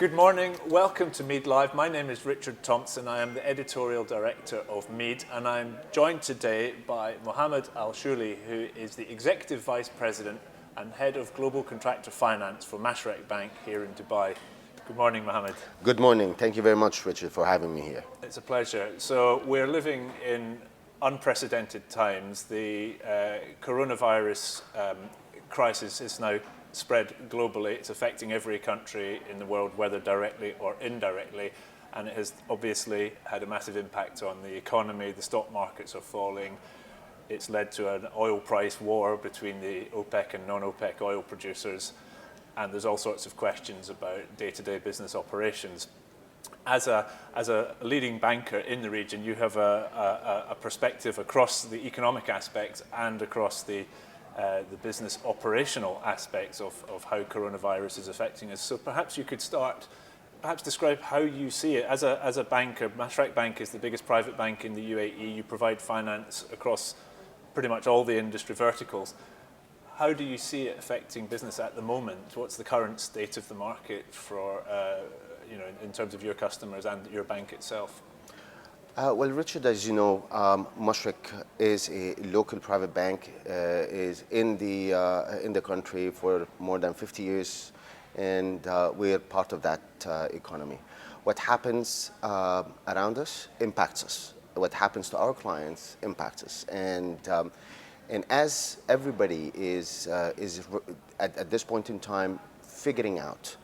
Good morning, welcome to MEED Live. My name is Richard Thompson. I am the editorial director of MEED, and I'm joined today by Mohammad Al Shouli, who is the executive vice president and head of global contractor finance for Mashreq Bank here in Dubai. Good morning, Mohammad. Good morning. Thank you very much, Richard, for having me here. It's a pleasure. So we're living in unprecedented times. The coronavirus crisis is now spread globally. It's affecting every country in the world, whether directly or indirectly, and it has obviously had a massive impact on the economy. The stock markets are falling. It's led to an oil price war between the OPEC and non-OPEC oil producers, and there's all sorts of questions about day-to-day business operations. As a leading banker in the region, you have a perspective across the economic aspects and across the business operational aspects of how coronavirus is affecting us. So perhaps you could start, describe how you see it. As a banker, Mashreq Bank is the biggest private bank in the UAE. You provide finance across pretty much all the industry verticals. How do you see it affecting business at the moment? What's the current state of the market for, in terms of your customers and your bank itself? Well, Richard, as you know, Mashreq is a local private bank, is in the country for more than 50 years, and we're part of that economy. What happens around us impacts us. What happens to our clients impacts us, and as everybody is at this point in time figuring out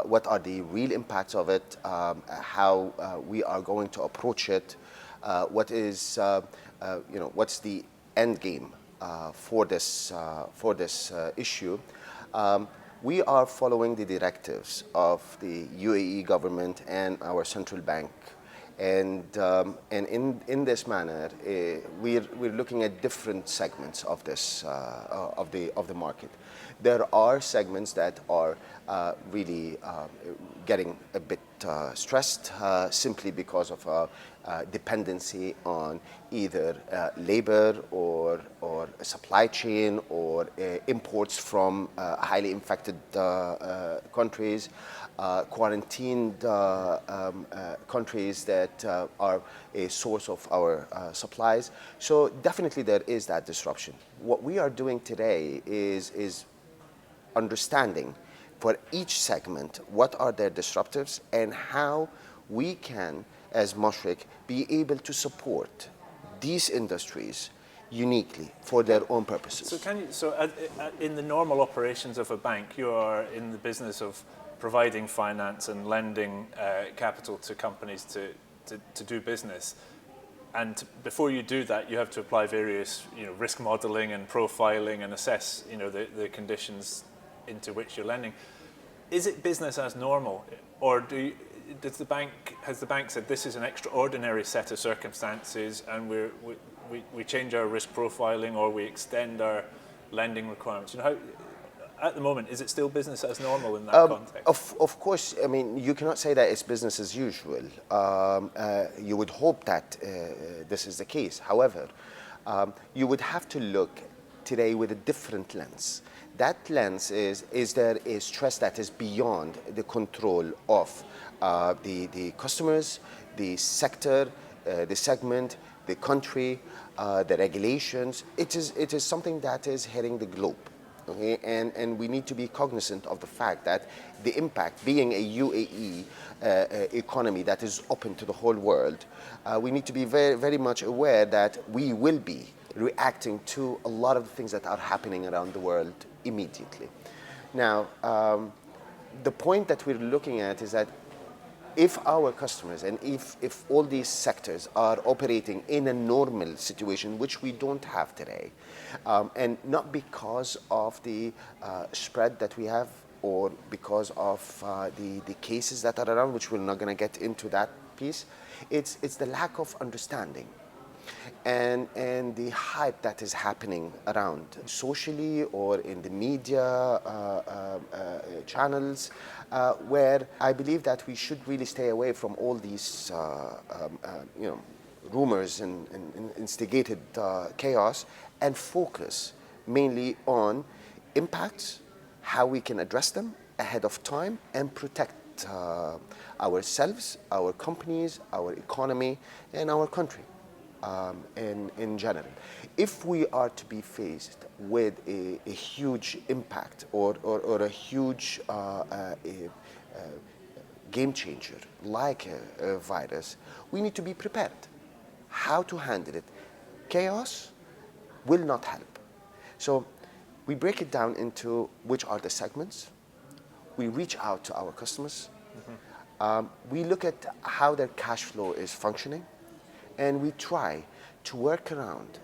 what are the real impacts of it, how we are going to approach it, what's the end game for this issue. We are following the directives of the UAE government and our central bank, and in this manner, we're looking at different segments of this of the market. There are segments that are really getting a bit stressed simply because of dependency on either labor or supply chain or imports from highly infected countries, quarantined countries that are a source of our supplies. So definitely there is that disruption. What we are doing today is understanding for each segment what are their disruptors and how we can, as Mashreq, be able to support these industries uniquely for their own purposes. So in the normal operations of a bank, you are in the business of providing finance and lending capital to companies to do business. And before you do that, you have to apply various risk modeling and profiling and assess the conditions into which you're lending. Is it business as normal, or has the bank said this is an extraordinary set of circumstances and we change our risk profiling or we extend our lending requirements? At the moment, is it still business as normal in that context? Of course, I mean, you cannot say that it's business as usual. You would hope that this is the case. However, you would have to look today with a different lens. That lens is there a stress that is beyond the control of the customers, the sector, the segment, the country, the regulations. It is something that is hitting the globe. Okay? And we need to be cognizant of the fact that the impact, being a UAE economy that is open to the whole world, we need to be very, very much aware that we will be reacting to a lot of the things that are happening around the world immediately. Now, the point that we're looking at is that if our customers and if all these sectors are operating in a normal situation, which we don't have today, and not because of the spread that we have or because of the cases that are around, which we're not going to get into that piece, it's the lack of understanding and the hype that is happening around socially or in the media channels, where I believe that we should really stay away from all these rumors and instigated chaos and focus mainly on impacts, how we can address them, ahead of time and protect ourselves, our companies, our economy, and our country in general. If we are to be faced with a huge impact or a huge game changer like a virus, we need to be prepared. How to handle it? Chaos will not help. So we break it down into which are the segments. We reach out to our customers. We look at how their cash flow is functioning, and we try to work around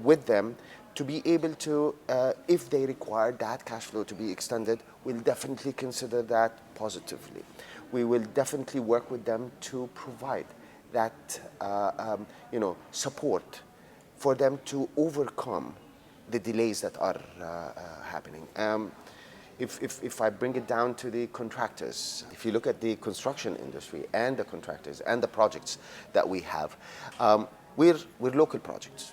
with them to be able to, if they require that cash flow to be extended, we'll definitely consider that positively. We will definitely work with them to provide that support for them to overcome the delays that are happening. If I bring it down to the contractors, if you look at the construction industry and the contractors and the projects that we have, we're local projects.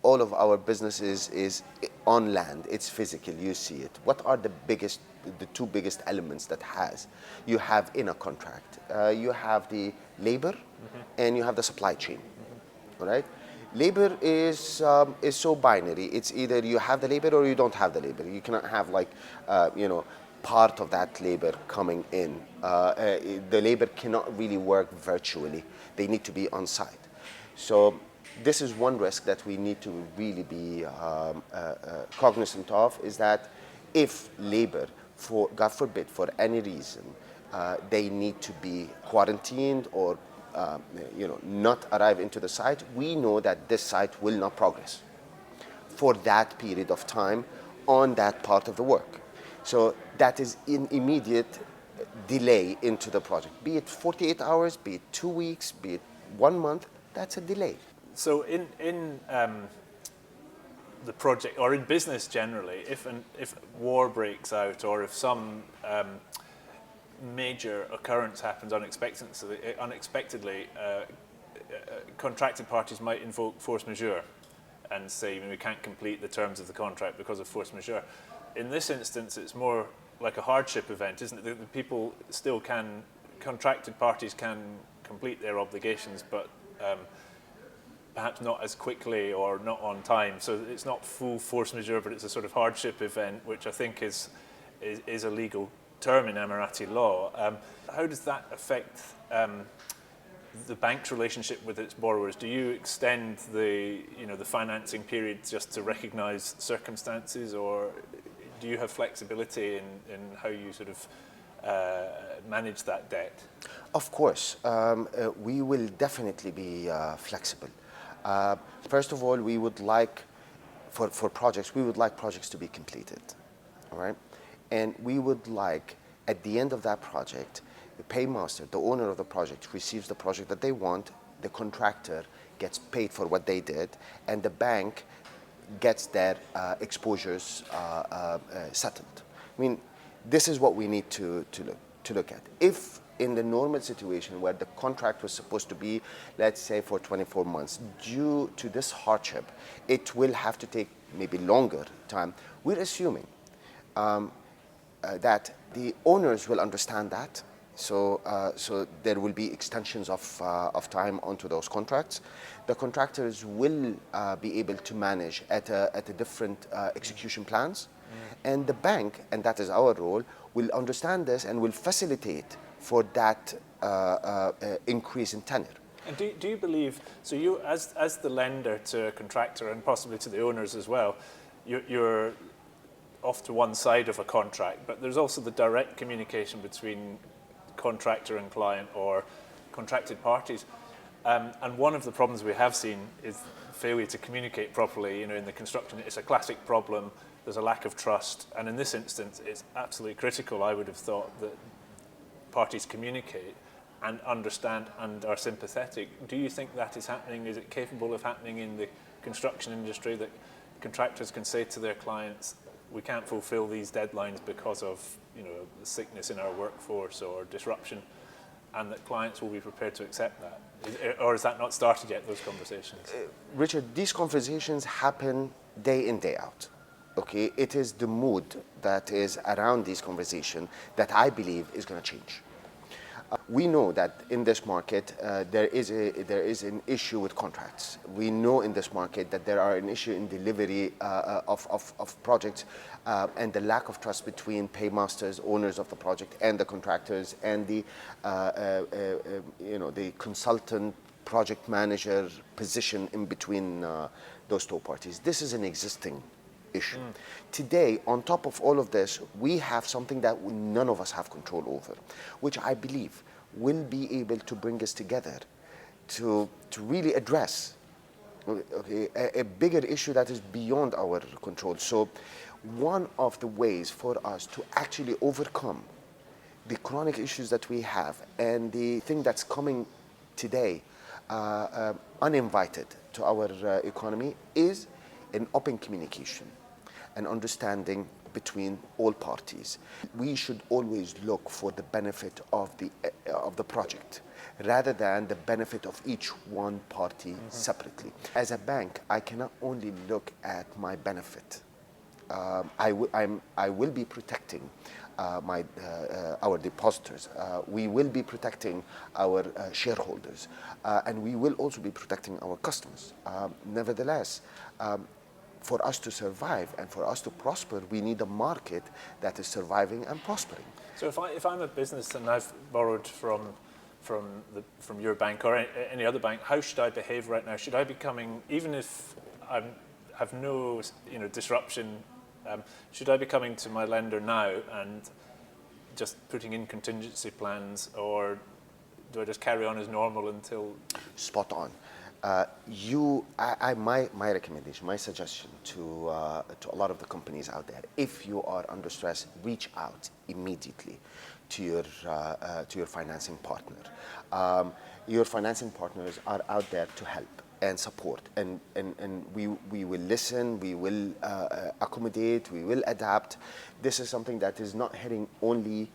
All of our business is on land, it's physical, you see it. What are the two biggest elements that you have in a contract? You have the labor and you have the supply chain, all right? Labor is so binary. It's either you have the labor or you don't have the labor. You cannot have part of that labor coming in. The labor cannot really work virtually. They need to be on site. So this is one risk that we need to really be cognizant of, is that if labor, God forbid, for any reason, they need to be quarantined or not arrive into the site, we know that this site will not progress for that period of time on that part of the work. So that is an immediate delay into the project. Be it 48 hours, be it 2 weeks, be it 1 month, that's a delay. So in the project, or in business generally, if war breaks out, or if some major occurrence happens unexpectedly, contracted parties might invoke force majeure and say, we can't complete the terms of the contract because of force majeure. In this instance, it's more like a hardship event, isn't it? The people still contracted parties can complete their obligations, but perhaps not as quickly or not on time. So it's not full force majeure, but it's a sort of hardship event, which I think is a legal term in Emirati law. How does that affect the bank's relationship with its borrowers? Do you extend the financing period just to recognise circumstances, or do you have flexibility in how you sort of manage that debt? Of course, we will definitely be flexible. First of all, we would like, for projects, we would like projects to be completed, all right? And we would like, at the end of that project, the paymaster, the owner of the project, receives the project that they want, the contractor gets paid for what they did, and the bank gets their exposures settled. I mean, this is what we need to look at. If in the normal situation where the contract was supposed to be, let's say, for 24 months, due to this hardship, it will have to take maybe longer time, we're assuming that the owners will understand that. So there will be extensions of time onto those contracts. The contractors will be able to manage at a different execution plans. And the bank, and that is our role, will understand this and will facilitate for that increase in tenure. And do you believe, so you as the lender to a contractor and possibly to the owners as well, you're off to one side of a contract, but there's also the direct communication between contractor and client or contracted parties. And one of the problems we have seen is failure to communicate properly. In the construction, it's a classic problem. There's a lack of trust. And in this instance, it's absolutely critical, I would have thought, that parties communicate and understand and are sympathetic. Do you think that is happening? Is it capable of happening in the construction industry, that contractors can say to their clients, we can't fulfill these deadlines because of sickness in our workforce or disruption, and that clients will be prepared to accept that? Or has that not started yet, those conversations? Richard, these conversations happen day in, day out, okay, it is the mood that is around this conversation that I believe is going to change. We know that in this market there is an issue with contracts. We know in this market that there are an issue in delivery of projects and the lack of trust between paymasters, owners of the project, and the contractors, and the the consultant project manager position in between those two parties. This is an existing issue. Today, on top of all of this, we have something that none of us have control over, which I believe will be able to bring us together to really address a bigger issue that is beyond our control. So one of the ways for us to actually overcome the chronic issues that we have and the thing that's coming today uninvited to our economy is an open communication and understanding between all parties. We should always look for the benefit of the project rather than the benefit of each one party separately. As a bank, I cannot only look at my benefit. I will be protecting our depositors. We will be protecting our shareholders, and we will also be protecting our customers. Nevertheless, for us to survive and for us to prosper, we need a market that is surviving and prospering. So if I'm a business and I've borrowed from your bank or any other bank, how should I behave right now? Should I be coming, even if I have no disruption, should I be coming to my lender now and just putting in contingency plans, or do I just carry on as normal until? Spot on. My recommendation, my suggestion to a lot of the companies out there, if you are under stress, reach out immediately to your financing partner. Your financing partners are out there to help and support, and we will listen, we will accommodate, we will adapt. This is something that is not hitting only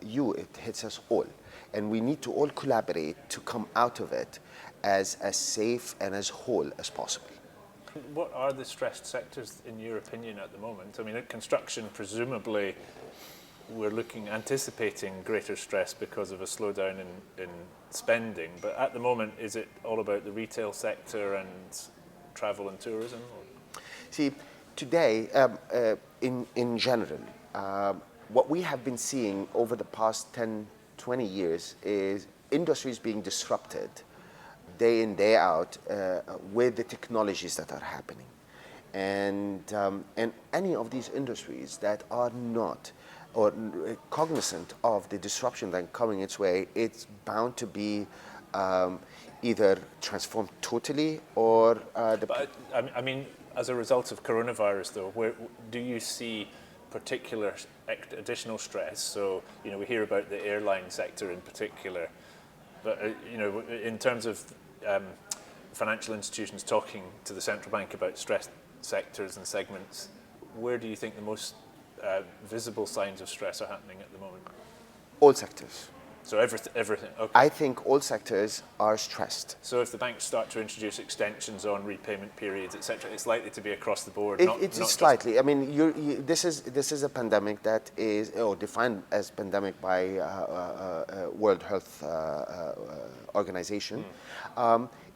you, it hits us all, and we need to all collaborate to come out of it as safe and as whole as possible. What are the stressed sectors in your opinion at the moment? I mean, at construction, presumably we're anticipating greater stress because of a slowdown in spending, but at the moment, is it all about the retail sector and travel and tourism? See, today, in general, what we have been seeing over the past 10, 20 years is industries being disrupted day in, day out with the technologies that are happening. And any of these industries that are not or cognizant of the disruption that coming its way, it's bound to be either transformed totally or... But I mean, as a result of coronavirus, though, where do you see particular additional stress? So, we hear about the airline sector in particular, but, in terms of financial institutions talking to the central bank about stressed sectors and segments, where do you think the most visible signs of stress are happening at the moment? All sectors. So everything. Okay. I think all sectors are stressed. So if the banks start to introduce extensions on repayment periods, etc., it's likely to be it's board. It's slightly. I mean, this is a pandemic that is defined as pandemic by World Health Organization.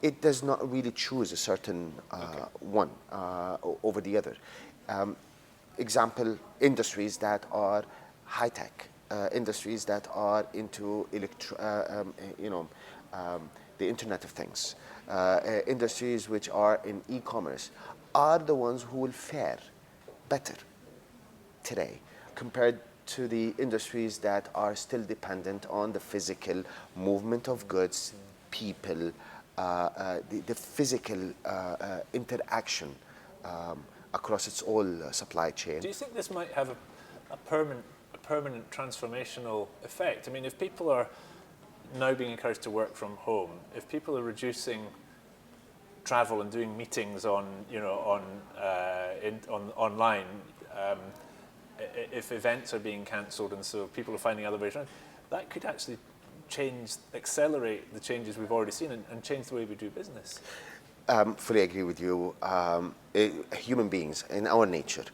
It does not really choose a certain one over the other. Example: industries that are high tech. Industries that are into the Internet of Things, industries which are in e-commerce, are the ones who will fare better today compared to the industries that are still dependent on the physical movement of goods, people, the physical interaction across its whole supply chain. Do you think this might have a permanent transformational effect? I mean, if people are now being encouraged to work from home, if people are reducing travel and doing meetings online, if events are being cancelled and so people are finding other ways around, that could actually accelerate the changes we've already seen and change the way we do business. Fully agree with you. Human beings, in our nature,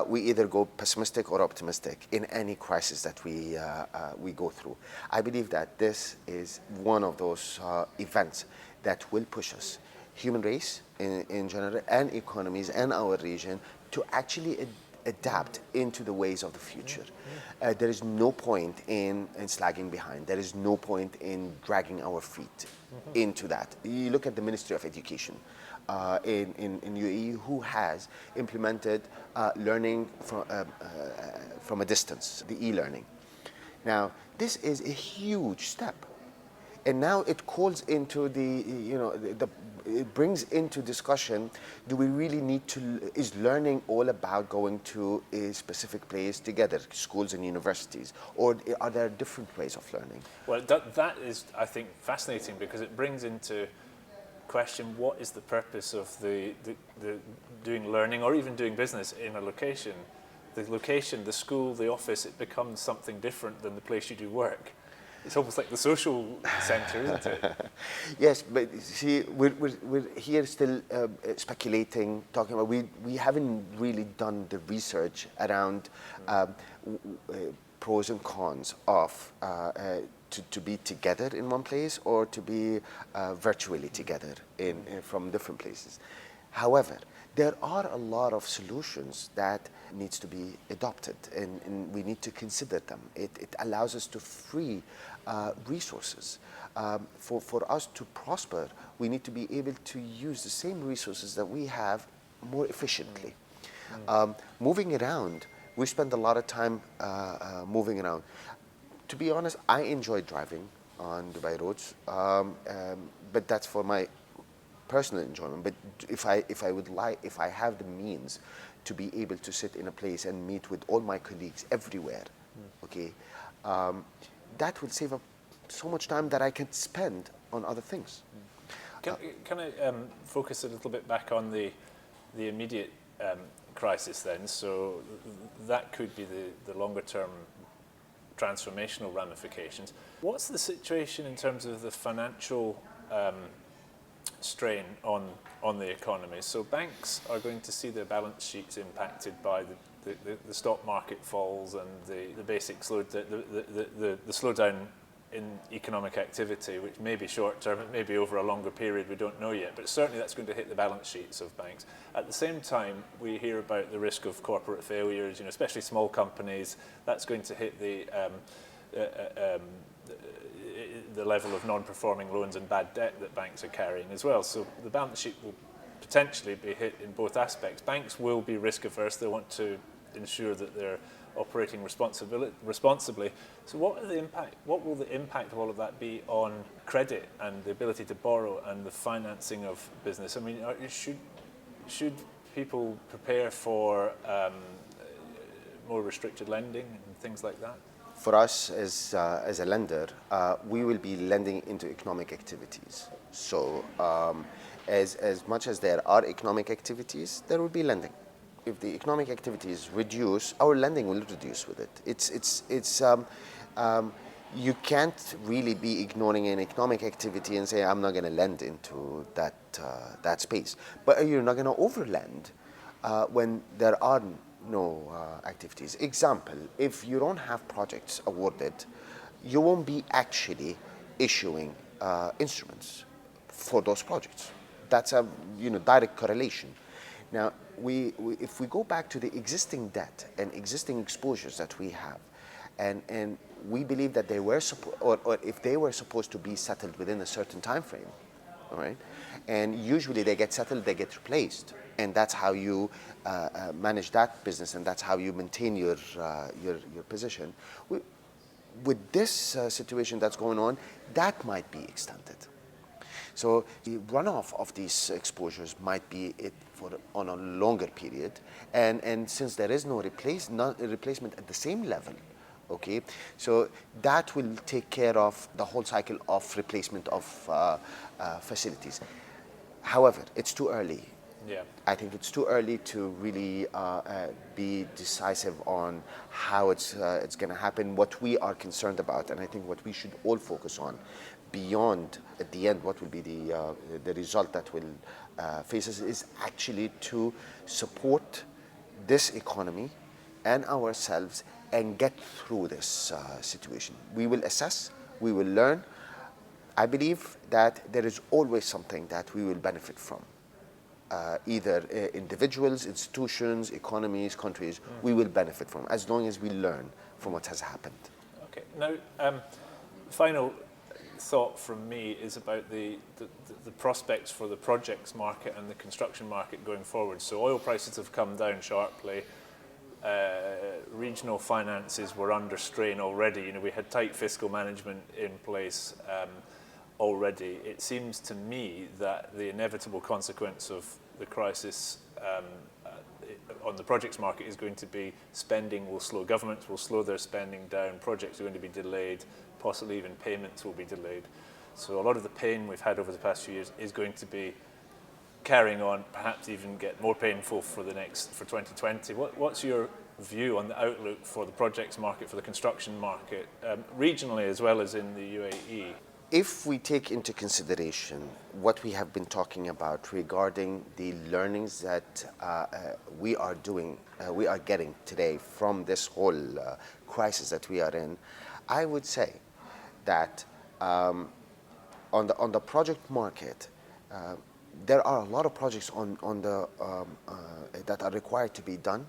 we either go pessimistic or optimistic in any crisis that we go through. I believe that this is one of those events that will push us, human race in general, and economies and our region, to actually adapt into the ways of the future. There is no point in slagging behind. There is no point in dragging our feet into that. You look at the Ministry of Education in UAE, who has implemented learning from a distance, the e-learning. Now, this is a huge step. And now it calls into it brings into discussion, do we really need to, is learning all about going to a specific place together, schools and universities, or are there different ways of learning? Well, that is, I think, fascinating, because it brings into question what is the purpose of the doing learning or even doing business in a location. The location, the school, the office, it becomes something different than the place you do work. It's almost like the social centre, isn't it? Yes, but see, we're here still speculating, talking about, we haven't really done the research around pros and cons of to be together in one place or to be virtually together from different places. However, there are a lot of solutions that needs to be adopted, and we need to consider them. It allows us to free resources. For us to prosper, we need to be able to use the same resources that we have more efficiently. Moving around, we spend a lot of time moving around. To be honest, I enjoy driving on Dubai roads, but that's for my personal enjoyment. But if I have the means to be able to sit in a place and meet with all my colleagues everywhere, okay, that will save up so much time that I can spend on other things. Can I focus a little bit back on the immediate crisis then? So that could be the longer term transformational ramifications. What's the situation in terms of the financial strain on the economy? So banks are going to see their balance sheets impacted by the stock market falls and the basic the slowdown in economic activity, which may be short term, it may be over a longer period, we don't know yet, but certainly that's going to hit the balance sheets of banks. At the same time, we hear about the risk of corporate failures, especially small companies. That's going to hit the level of non-performing loans and bad debt that banks are carrying as well. So the balance sheet will potentially be hit in both aspects. Banks will be risk averse. They want to ensure that they're operating responsibly. So what will the impact of all of that be on credit and the ability to borrow and the financing of business? I mean, should people prepare for more restricted lending and things like that? For us as a lender, we will be lending into economic activities. So as much as there are economic activities, there will be lending. If the economic activities reduce, our lending will reduce with it. You can't really be ignoring an economic activity and say, I'm not going to lend into that space. But you're not going to overlend when there are no activities. Example, if you don't have projects awarded, you won't be actually issuing instruments for those projects. That's a direct correlation. Now, if we go back to the existing debt and existing exposures that we have, and we believe that they were or if they were supposed to be settled within a certain time frame, all right, and usually they get settled, they get replaced, and that's how you manage that business, and that's how you maintain your position. With this situation that's going on, that might be extended. So the runoff of these exposures might be on a longer period, and since there is no replacement at the same level, okay, so that will take care of the whole cycle of replacement of facilities. However, it's too early Yeah. I think it's too early to really be decisive on how it's going to happen. What we are concerned about, and I think what we should all focus on, beyond at the end what will be the result that will face us, is actually to support this economy and ourselves and get through this situation. We will assess, we will learn. I believe that there is always something that we will benefit from. Either individuals, institutions, economies, countries, we will benefit from, as long as we learn from what has happened. Okay. Now, final thought from me is about the prospects for the projects market and the construction market going forward. So oil prices have come down sharply. Regional finances were under strain already. You know, we had tight fiscal management in place already. It seems to me that the inevitable consequence of the crisis on the projects market is going to be spending will slow. Governments will slow their spending down. Projects are going to be delayed. Possibly even payments will be delayed. So a lot of the pain we've had over the past few years is going to be carrying on, perhaps even get more painful for 2020. What's your view on the outlook for the projects market, for the construction market, regionally as well as in the UAE? If we take into consideration what we have been talking about regarding the learnings that we are getting today from this whole crisis that we are in, I would say that on the project market, there are a lot of projects that are required to be done,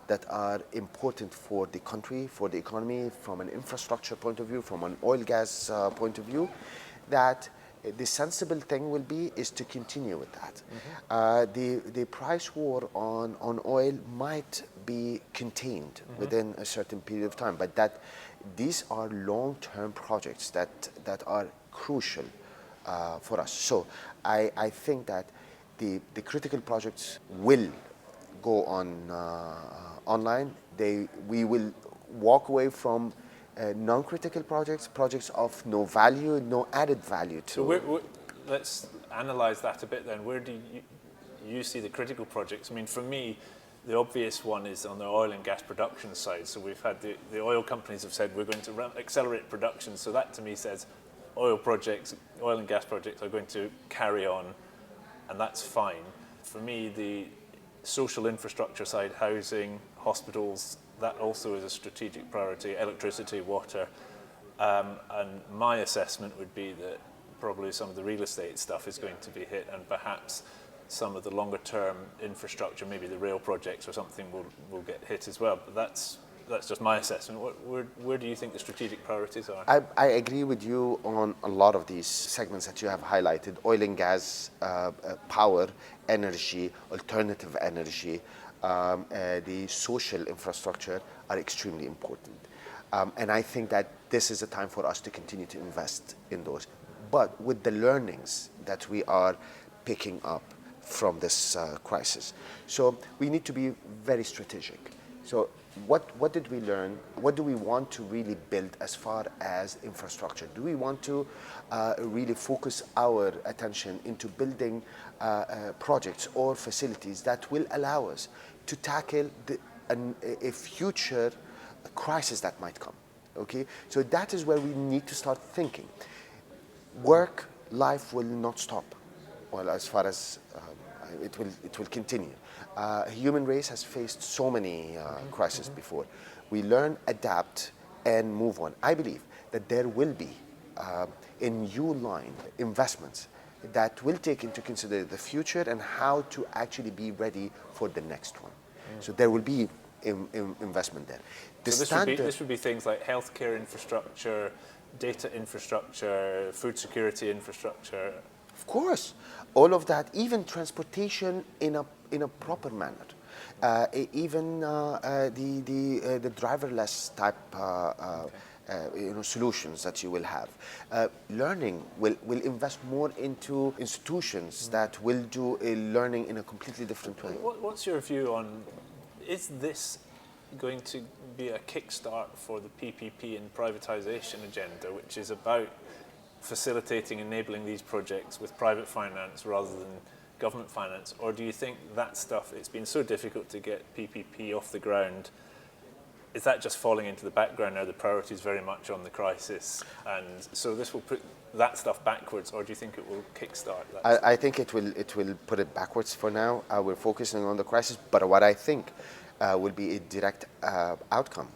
that are important for the country, for the economy, from an infrastructure point of view, from an oil gas point of view, that the sensible thing will be is to continue with that. The price war on oil might be contained within a certain period of time, but that these are long-term projects that are crucial for us. So I think that the critical projects will go on online. We will walk away from non-critical projects of no value, no added value to. So let's analyze that a bit then. Where do you see the critical projects? I mean, for me, the obvious one is on the oil and gas production side. So we've had the oil companies have said we're going to accelerate production. So that to me says oil and gas projects are going to carry on, and that's fine. For me, the social infrastructure side, housing, hospitals, that also is a strategic priority, electricity, water. And my assessment would be that probably some of the real estate stuff is going to be hit, and perhaps some of the longer term infrastructure, maybe the rail projects or something will get hit as well. But that's just my assessment. Where do you think the strategic priorities are? I agree with you on a lot of these segments that you have highlighted. Oil and gas, power, energy, alternative energy, the social infrastructure are extremely important. And I think that this is a time for us to continue to invest in those. But with the learnings that we are picking up from this crisis. So we need to be very strategic. So what did we learn? What do we want to really build as far as infrastructure? Do we want to really focus our attention into building projects or facilities that will allow us to tackle a future crisis that might come? Okay, so that is where we need to start thinking. Work, life will not stop. Well, as far as it will continue. Human race has faced so many crises before. We learn, adapt, and move on. I believe that there will be a new line investments that will take into consideration the future and how to actually be ready for the next one. So there will be investment there. So this would be things like healthcare infrastructure, data infrastructure, food security infrastructure. Of course, all of that, even transportation in a proper manner, even the driverless type solutions that you will have. Learning will invest more into institutions that will do learning in a completely different way. What's your view on, is this going to be a kickstart for the PPP and privatization agenda, which is about facilitating, enabling these projects with private finance rather than government finance, or do you think that stuff, it's been so difficult to get PPP off the ground, is that just falling into the background now? The priority is very much on the crisis, and so this will put that stuff backwards, or do you think it will kickstart that? I think it will put it backwards for now. We're focusing on the crisis, but what I think will be a direct outcome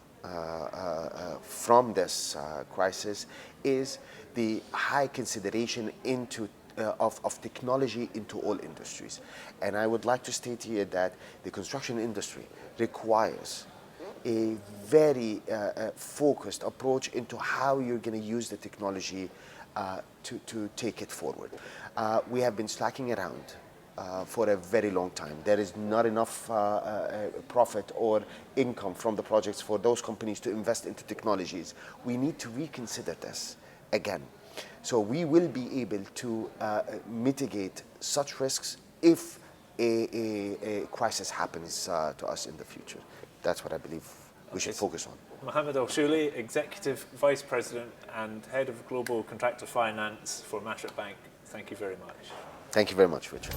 from this crisis is the high consideration of technology into all industries. And I would like to state here that the construction industry requires a very focused approach into how you're going to use the technology to take it forward. We have been slacking around for a very long time. There is not enough profit or income from the projects for those companies to invest into technologies. We need to reconsider this again. So we will be able to mitigate such risks if a crisis happens to us in the future. That's what I believe we should focus on. Mohammad Al Shouli, Executive Vice President and Head of Global Contractor Finance for Mashreq Bank. Thank you very much. Thank you very much, Richard.